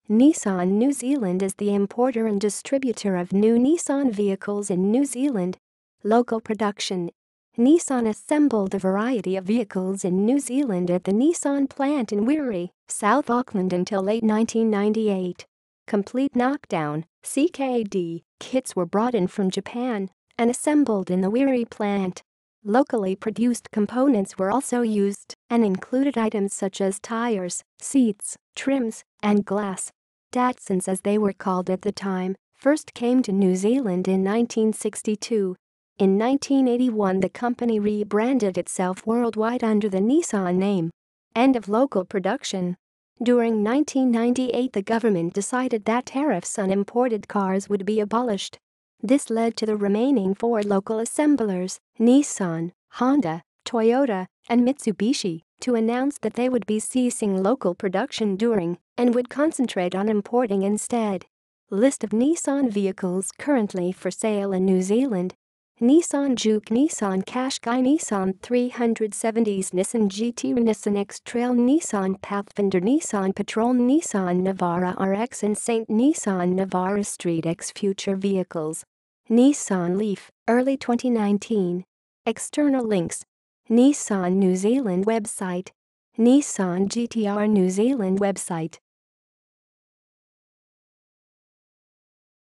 Nissan New Zealand is the importer and distributor of new Nissan vehicles in New Zealand. Local production. Nissan assembled a variety of vehicles in New Zealand at the Nissan plant in Wiri, South Auckland until late 1998. Complete knockdown (CKD) kits were brought in from Japan and assembled in the Wiri plant. Locally produced components were also used and included items such as tires, seats, trims, and glass. Datsuns, as they were called at the time, first came to New Zealand in 1962. In 1981, the company rebranded itself worldwide under the Nissan name. End of local production. During 1998, the government decided that tariffs on imported cars would be abolished. This led to the remaining 4 local assemblers, Nissan, Honda, Toyota, and Mitsubishi, to announce that they would be ceasing local production during and would concentrate on importing instead. List of Nissan vehicles currently for sale in New Zealand: Nissan Juke, Nissan Qashqai, Nissan 370s, Nissan GT, Nissan X-Trail, Nissan Pathfinder, Nissan Patrol, Nissan Navara RX and Saint Nissan Navara Street X. Future vehicles: Nissan Leaf, early 2019. External links: Nissan New Zealand website, Nissan GTR New Zealand website.